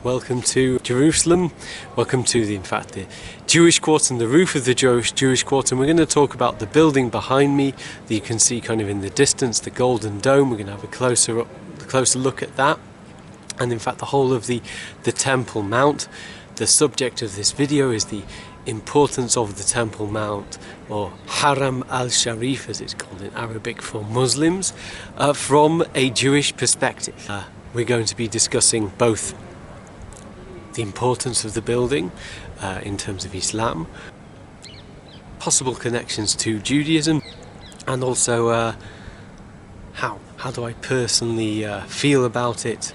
welcome to Jerusalem. Welcome to the Jewish quarter and the roof of the Jewish quarter. And we're going to talk about the building behind me that you can see kind of in the distance, the Golden Dome. We're going to have a closer look at that. And in fact, the whole of the Temple Mount. The subject of this video is the importance of the Temple Mount, or Haram El Sharif as it's called in Arabic for Muslims, from a Jewish perspective. We're going to be discussing both the importance of the building in terms of Islam, possible connections to Judaism, and also how do I personally feel about it,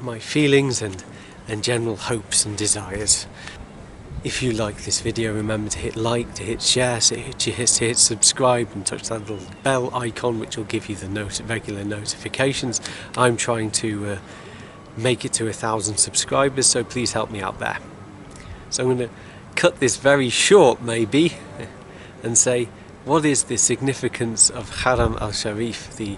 my feelings and general hopes and desires. If you like this video, remember to hit like, to hit share, to hit subscribe, and touch that little bell icon which will give you the regular notifications. I'm trying to make it to 1,000 subscribers, so please help me out there. So I'm going to cut this very short maybe and say, what is the significance of Haram El Sharif, the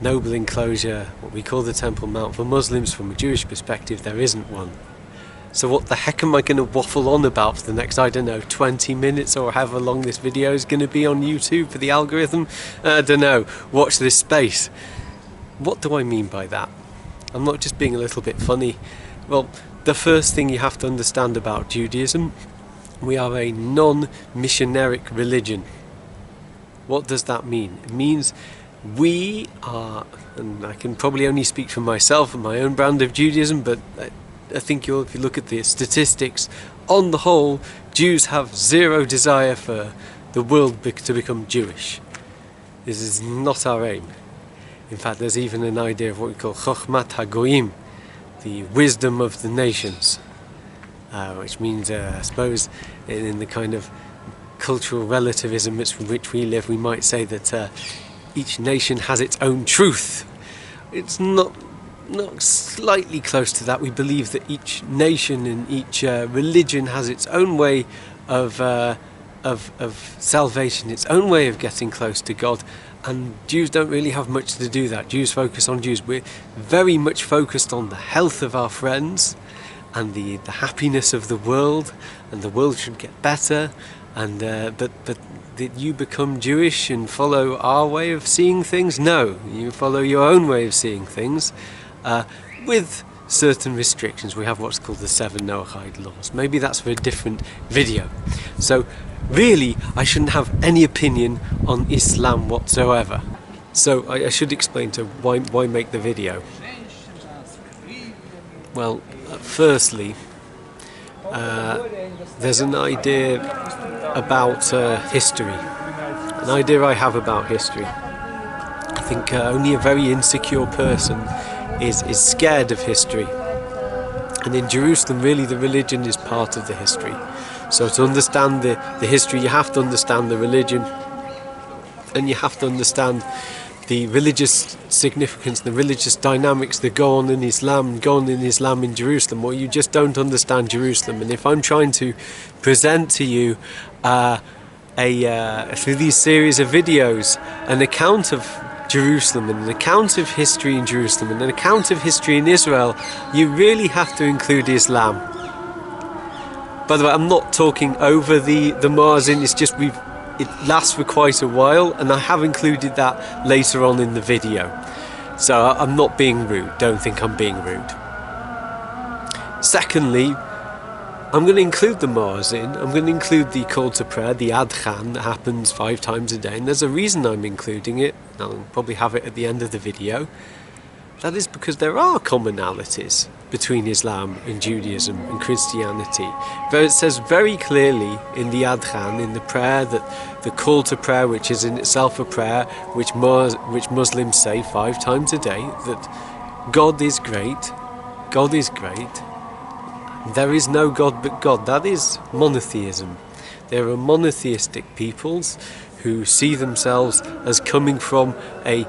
noble enclosure, what we call the Temple Mount? For Muslims, from a Jewish perspective, there isn't one. So what the heck am I going to waffle on about for the next, I don't know, 20 minutes or however long this video is going to be on YouTube for the algorithm? I don't know. Watch this space. What do I mean by that? I'm not just being a little bit funny. Well, the first thing you have to understand about Judaism, we are a non-missionaric religion. What does that mean? It means we are, and I can probably only speak for myself and my own brand of Judaism, but I think if you look at the statistics, on the whole, Jews have zero desire for the world to become Jewish. This is not our aim. In fact, there's even an idea of what we call Chokhmat HaGoyim, the wisdom of the nations, which means, I suppose, in the kind of cultural relativism from which we live, we might say that each nation has its own truth. It's not slightly close to that. We believe that each nation and each religion has its own way of salvation, its own way of getting close to God, and Jews don't really have much to do that. Jews focus on Jews. We're very much focused on the health of our friends and the happiness of the world, and the world should get better, and but did you become Jewish and follow our way of seeing things? No, you follow your own way of seeing things, with certain restrictions. We have what's called the 7 Noahide laws. Maybe that's for a different video. So really, I shouldn't have any opinion on Islam whatsoever. So I should explain to why make the video. Well, firstly, there's an idea about history. An idea I have about history. I think only a very insecure person is scared of history. And in Jerusalem, really, the religion is part of the history. So to understand the history, you have to understand the religion, and you have to understand the religious significance, the religious dynamics that go on in Islam in Jerusalem, or you just don't understand Jerusalem. And if I'm trying to present to you through these series of videos an account of Jerusalem and an account of history in Jerusalem and an account of history in Israel, you really have to include Islam. By the way, I'm not talking over the Muazzin, it's just it lasts for quite a while, and I have included that later on in the video. So I'm not being rude, don't think I'm being rude. Secondly, I'm going to include the Muazzin, I'm going to include the call to prayer, the Adhan, that happens 5 times a day, and there's a reason I'm including it. I'll probably have it at the end of the video. That is because there are commonalities between Islam and Judaism and Christianity. But it says very clearly in the Adhan, in the prayer, that the call to prayer, which is in itself a prayer which Muslims say 5 times a day, that God is great, God is great, there is no God but God. That is monotheism. There are monotheistic peoples who see themselves as coming from a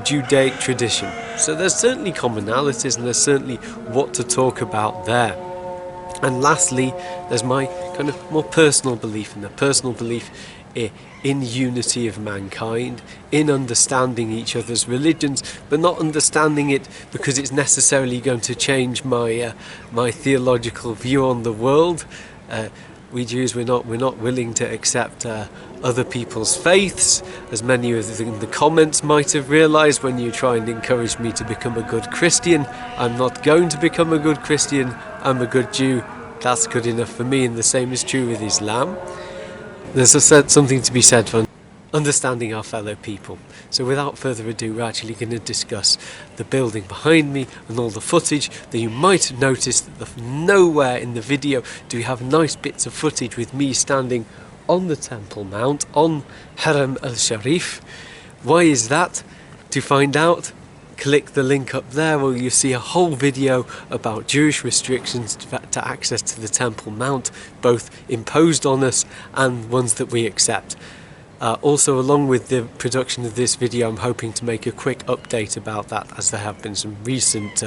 Judaic tradition. So there's certainly commonalities, and there's certainly what to talk about there. And lastly, there's my kind of more personal belief, and the personal belief in unity of mankind, in understanding each other's religions, but not understanding it because it's necessarily going to change my my theological view on the world. We Jews, we're not willing to accept other people's faiths, as many of the comments might have realised when you try and encourage me to become a good Christian. I'm not going to become a good Christian. I'm a good Jew. That's good enough for me, and the same is true with Islam. There's something to be said for understanding our fellow people. So without further ado, we're actually going to discuss the building behind me and all the footage that you might notice that nowhere in the video do we have nice bits of footage with me standing on the Temple Mount, on Haram El Sharif. Why is that? To find out, click the link up there where you see a whole video about Jewish restrictions to access to the Temple Mount, both imposed on us and ones that we accept. Also, along with the production of this video, I'm hoping to make a quick update about that, as there have been some recent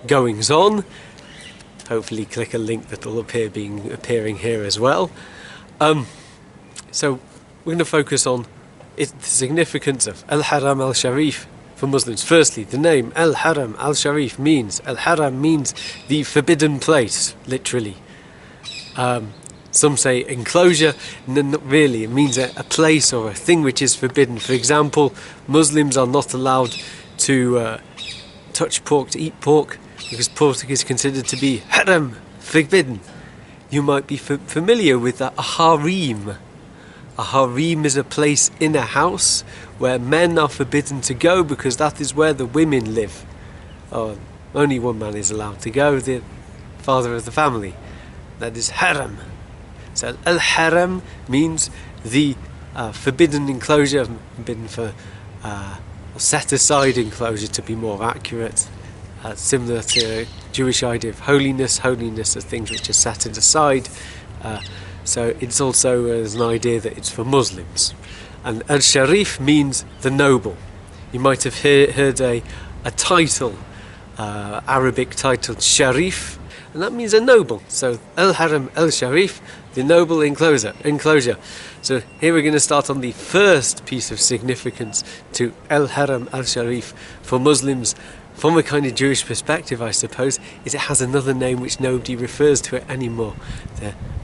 goings on. Hopefully click a link that will appearing here as well. So we're going to focus on the significance of Al-Haram El Sharif for Muslims. Firstly, the name Al-Haram El Sharif means, Al-Haram means the forbidden place, literally. Some say enclosure, not really, it means a place or a thing which is forbidden. For example, Muslims are not allowed to touch pork, to eat pork, because pork is considered to be haram, forbidden. You might be familiar with a harem. A harem is a place in a house where men are forbidden to go because that is where the women live. Only one man is allowed to go, the father of the family. That is haram. So al-haram means the forbidden enclosure, forbidden for set aside enclosure to be more accurate. Similar to Jewish idea of holiness. Holiness are things which are set aside. So it's also an idea that it's for Muslims. And al-Sharif means the noble. You might have heard a title, Arabic title, Sharif, and that means a noble. So Al-Haram El Sharif, the noble enclosure. So here we're going to start on the first piece of significance to Al-Haram El Sharif for Muslims. From a kind of Jewish perspective, I suppose, is it has another name which nobody refers to it anymore.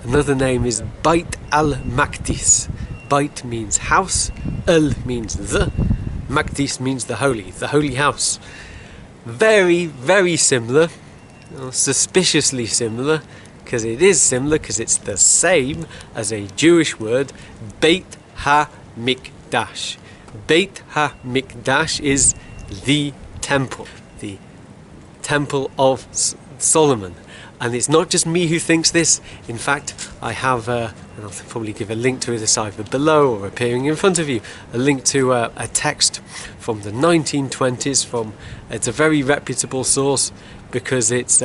Another name is Bait al-Maqdis. Bait means house, al means the, Maqdis means the holy house. Very, very similar, suspiciously similar, because it is similar, because it's the same as a Jewish word, Beit ha-Mikdash. Beit ha-Mikdash is the temple of Solomon. And it's not just me who thinks this. In fact, I have, and I'll probably give a link to it, it's either below or appearing in front of you, a link to a text from the 1920s. It's a very reputable source, because it's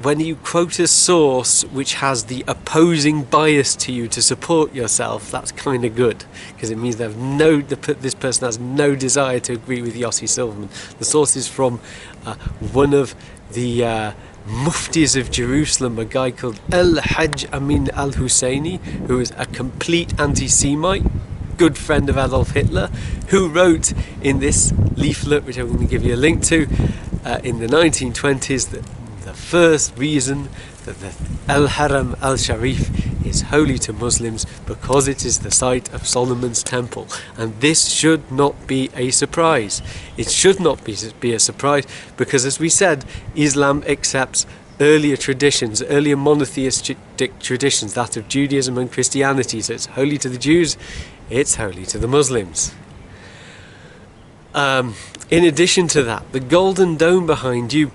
when you quote a source which has the opposing bias to you to support yourself, that's kind of good, because it means this person has no desire to agree with Yossi Silverman. The source is from one of the muftis of Jerusalem, a guy called Haj Amin Al Husseini, who is a complete anti-Semite, good friend of Adolf Hitler, who wrote in this leaflet, which I'm going to give you a link to, in the 1920s, that the first reason that the Al-Haram El Sharif is holy to Muslims because it is the site of Solomon's temple. And this should not be a surprise. It should not be a surprise, because, as we said, Islam accepts earlier traditions, earlier monotheistic traditions, that of Judaism and Christianity. So it's holy to the Jews, it's holy to the Muslims. In addition to that, the Golden Dome behind you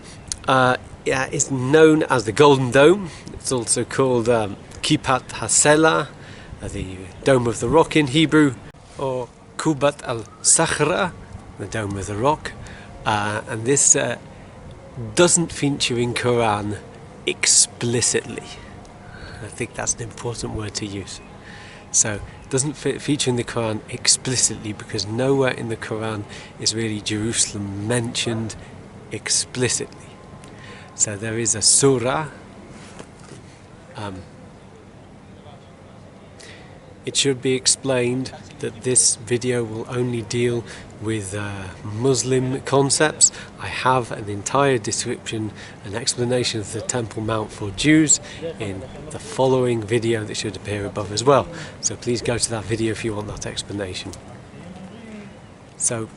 is known as the Golden Dome. It's also called Kipat Hasela, the Dome of the Rock in Hebrew, or Kubat al-Sakhra, the Dome of the Rock. And this doesn't feature in Quran explicitly. I think that's an important word to use. So it doesn't feature in the Quran explicitly, because nowhere in the Quran is really Jerusalem mentioned explicitly. So there is a surah. It should be explained that this video will only deal with Muslim concepts. I have an entire description and explanation of the Temple Mount for Jews in the following video that should appear above as well. So please go to that video if you want that explanation. So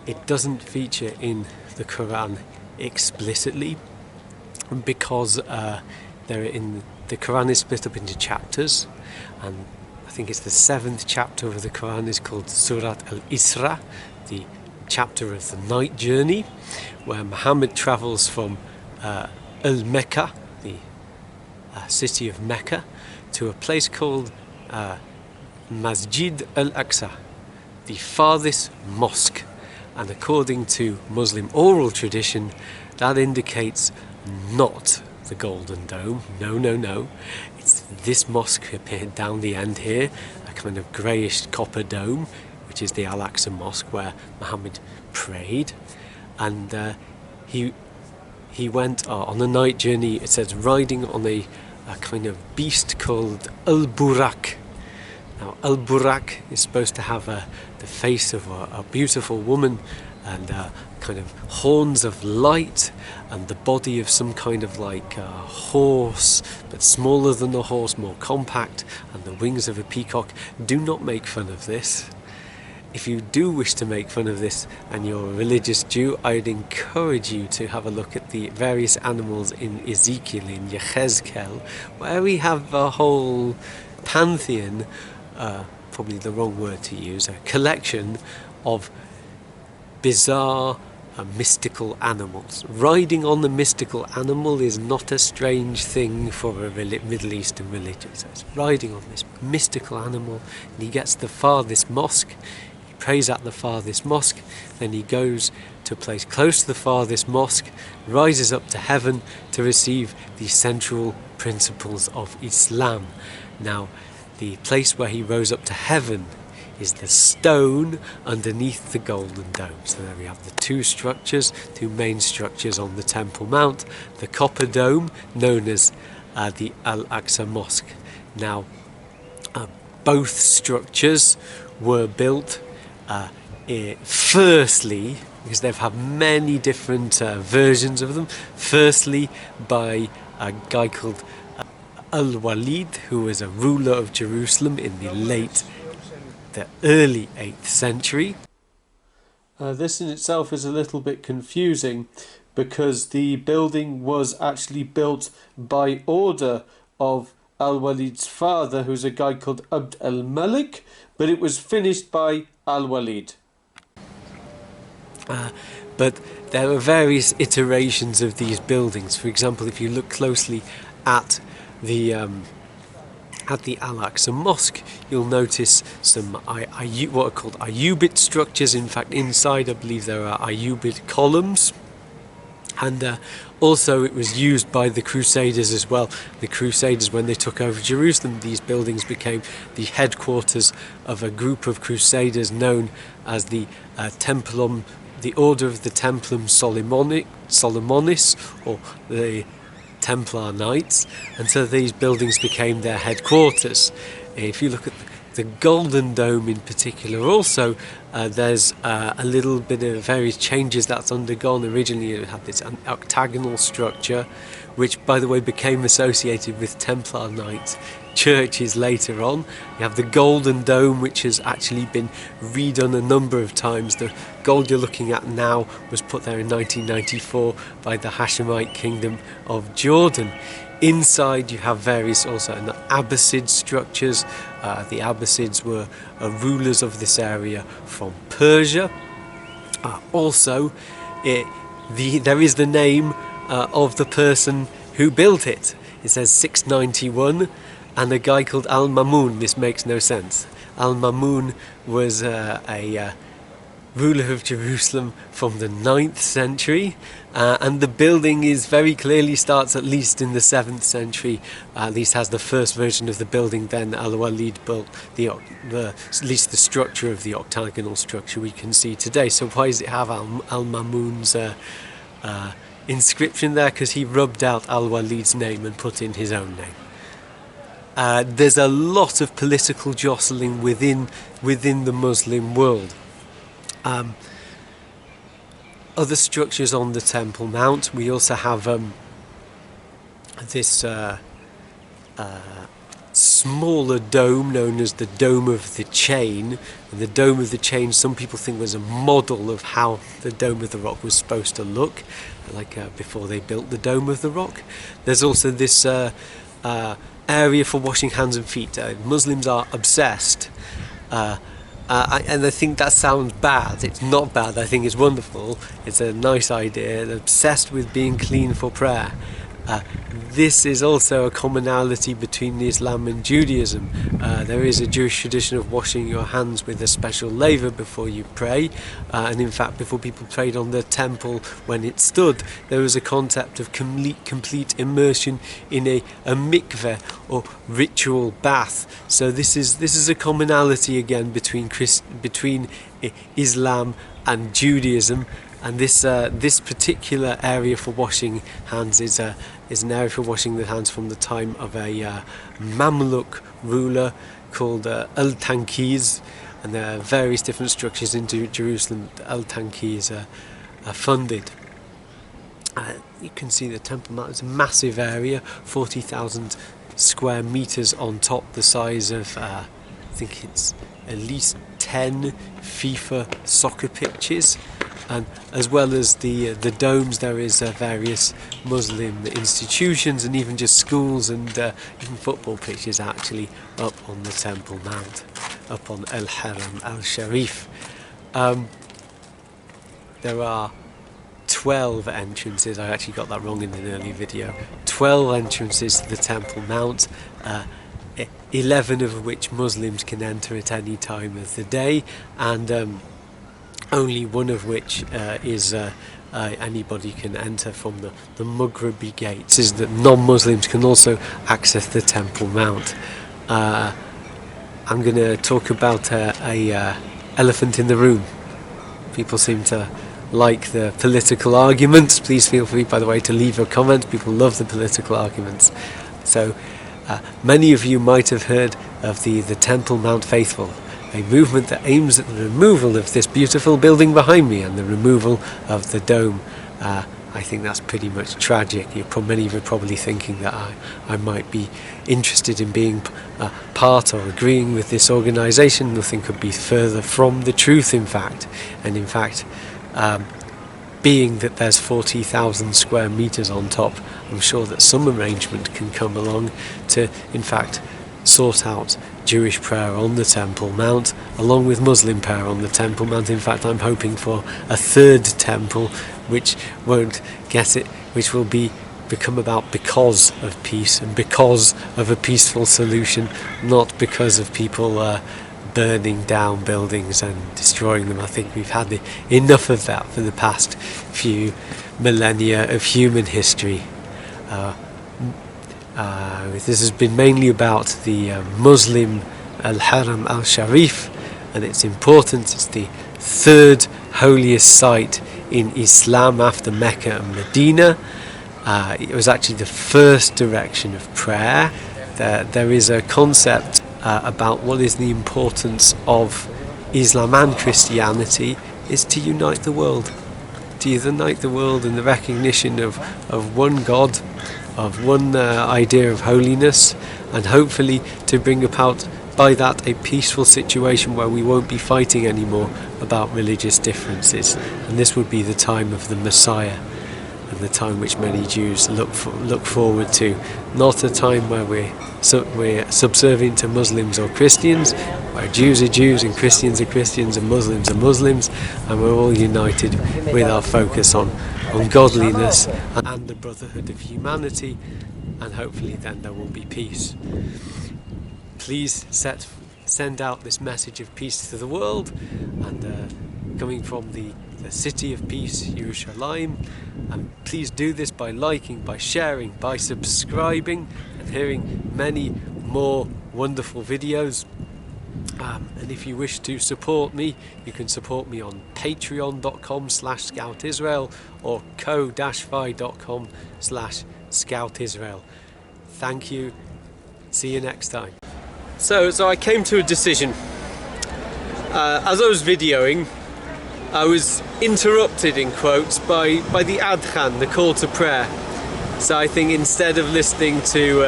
it doesn't feature in the Quran explicitly because the Quran is split up into chapters, and I think it's the 7th chapter of the Quran is called Surat al-Isra, the chapter of the night journey, where Muhammad travels from al-Mecca, the city of Mecca, to a place called Masjid al-Aqsa, the farthest mosque. And according to Muslim oral tradition, that indicates not the Golden Dome. No. It's this mosque appeared down the end here, a kind of greyish copper dome, which is the al-Aqsa mosque where Muhammad prayed. And he went on a night journey, it says, riding on a kind of beast called al-Burak. Now, al-Burak is supposed to have the face of a beautiful woman and kind of horns of light and the body of some kind of like horse, but smaller than the horse, more compact, and the wings of a peacock. Do not make fun of this. If you do wish to make fun of this and you're a religious Jew, I would encourage you to have a look at the various animals in Ezekiel, in Yechezkel, where we have a whole pantheon, probably the wrong word to use, a collection of bizarre mystical animals. Riding on the mystical animal is not a strange thing for a Middle Eastern religion. So it's riding on this mystical animal, and he gets to the farthest mosque, he prays at the farthest mosque, then he goes to a place close to the farthest mosque, rises up to heaven to receive the central principles of Islam. Now, the place where he rose up to heaven is the stone underneath the Golden Dome. So there we have the two main structures on the Temple Mount. The copper dome, known as the Al-Aqsa Mosque. Now, both structures were built firstly, because they've had many different versions of them, firstly by a guy called Al-Walid, who was a ruler of Jerusalem in the early 8th century. This in itself is a little bit confusing because the building was actually built by order of Al-Walid's father, who's a guy called Abd al-Malik, but it was finished by Al-Walid. But there are various iterations of these buildings. For example, if you look closely at the Al-Aqsa Mosque, you'll notice some what are called Ayyubid structures. In fact, inside I believe there are Ayyubid columns. And also it was used by the Crusaders as well. The Crusaders, when they took over Jerusalem, these buildings became the headquarters of a group of Crusaders known as the Templum, the Order of the Templum Solomonis, or the Templar Knights, and so these buildings became their headquarters. If you look at the Golden Dome in particular also, there's a little bit of various changes that's undergone. Originally it had this octagonal structure, which by the way became associated with Templar Knights churches later on. You have the Golden Dome, which has actually been redone a number of times. The gold you're looking at now was put there in 1994 by the Hashemite Kingdom of Jordan. Inside you have various also Abbasid structures. The Abbasids were rulers of this area from Persia. Also, there is the name of the person who built it. It says 691, and a guy called Al-Mamun. This makes no sense. Al-Mamun was ruler of Jerusalem from the 9th century, and the building is very clearly starts at least in the 7th century, at least has the first version of the building. Then Al-Walid built at least the structure of the octagonal structure we can see today. So why does it have Al-Mamun's inscription there? Because he rubbed out Al-Walid's name and put in his own name. There's a lot of political jostling within the Muslim world. Other structures on the Temple Mount, we also have this smaller dome known as the Dome of the Chain. And the Dome of the Chain, some people think, was a model of how the Dome of the Rock was supposed to look, like before they built the Dome of the Rock. There's also this area for washing hands and feet. Muslims are obsessed, and I think that sounds bad. It's not bad. I think it's wonderful. It's a nice idea. They're obsessed with being clean for prayer. This is also a commonality between Islam and Judaism. There is a Jewish tradition of washing your hands with a special laver before you pray, and in fact before people prayed on the temple when it stood, there was a concept of complete immersion in a mikveh or ritual bath. So this is a commonality again between Islam and Judaism. And this particular area for washing hands is an area for washing the hands from the time of a Mamluk ruler called al-Tankiz, and there are various different structures into Jerusalem that al-Tankiz are funded. You can see the Temple Mount is a massive area, 40,000 square meters on top, the size of I think it's at least 10 FIFA soccer pitches. And as well as the domes, there is various Muslim institutions and even just schools and even football pitches actually up on the Temple Mount, up on Haram El Sharif. There are 12 entrances. I actually got that wrong in an earlier video. 12 entrances to the Temple Mount, 11 of which Muslims can enter at any time of the day, and only one of which is anybody can enter from the Mughrabi gates, is that non-Muslims can also access the Temple Mount. I'm going to talk about a elephant in the room. People seem to like the political arguments. Please feel free, by the way, to leave a comment. People love the political arguments. So many of you might have heard of the Temple Mount Faithful, a movement that aims at the removal of this beautiful building behind me and the removal of the dome. I think that's pretty much tragic. Many of you are probably thinking that I might be interested in being part or agreeing with this organisation. Nothing could be further from the truth, in fact. And in fact, being that there's 40,000 square metres on top, I'm sure that some arrangement can come along to, in fact, sort out Jewish prayer on the Temple Mount along with Muslim prayer on the Temple Mount. In fact, I'm hoping for a third temple which won't get it, which will become about because of peace and because of a peaceful solution, not because of people burning down buildings and destroying them. I think we've had enough of that for the past few millennia of human history. This has been mainly about the Muslim Haram El Sharif and its importance. It's the third holiest site in Islam after Mecca and Medina. It was actually the first direction of prayer. There is a concept about what is the importance of Islam and Christianity is to unite the world. To unite the world in the recognition of one God, of one idea of holiness, and hopefully to bring about by that a peaceful situation where we won't be fighting anymore about religious differences. And this would be the time of the Messiah, and the time which many Jews look forward to. Not a time where we're subservient to Muslims or Christians, where Jews are Jews and Christians are Christians and Muslims are Muslims, and we're all united with our focus on godliness and the brotherhood of humanity, and hopefully then there will be peace. Please send out this message of peace to the world, and coming from the city of peace, Yerushalayim. And please do this by liking, by sharing, by subscribing, and hearing many more wonderful videos. And if you wish to support me, you can support me on patreon.com/scoutisrael or ko-fi.com/scoutisrael. Thank you. See you next time. So I came to a decision. As I was videoing, I was interrupted, in quotes, by the adhan, the call to prayer. So I think instead of listening to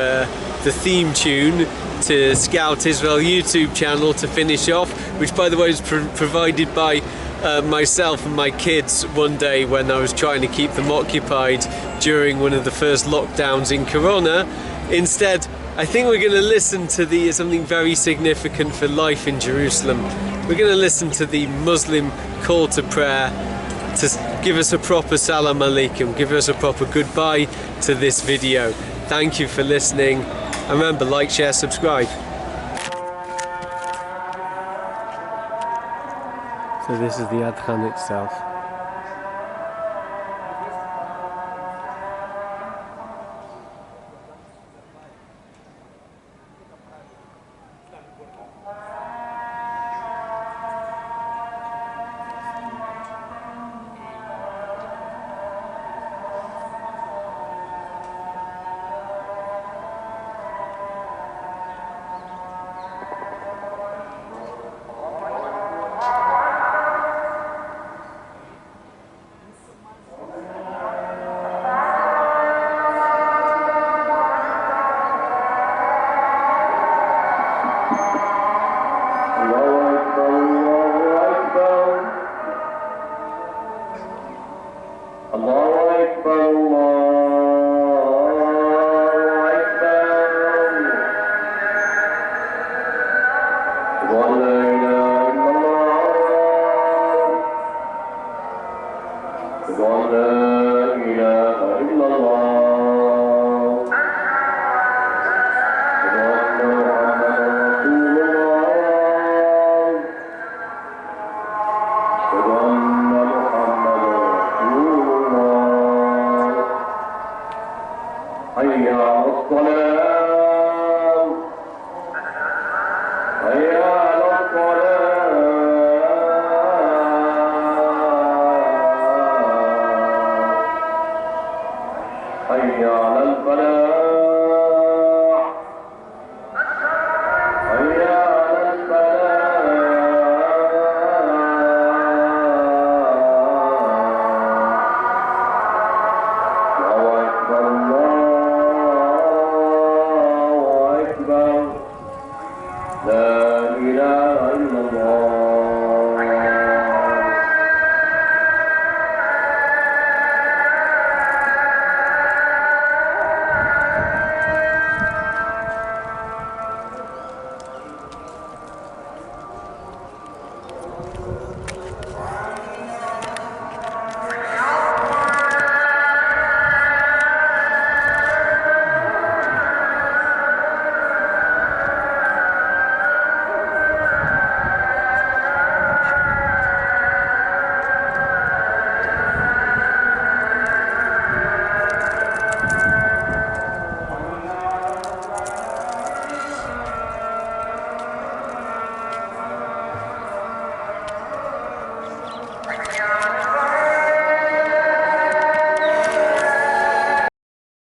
the theme tune to Scout Israel YouTube channel to finish off, which by the way was provided by myself and my kids one day when I was trying to keep them occupied during one of the first lockdowns in Corona, instead I think we're going to listen to something very significant for life in Jerusalem. We're going to listen to the Muslim call to prayer to give us a proper salam alaikum, give us a proper goodbye to this video. Thank you for listening, and remember, like, share, subscribe. So this is the adhan itself. حي على الصلاة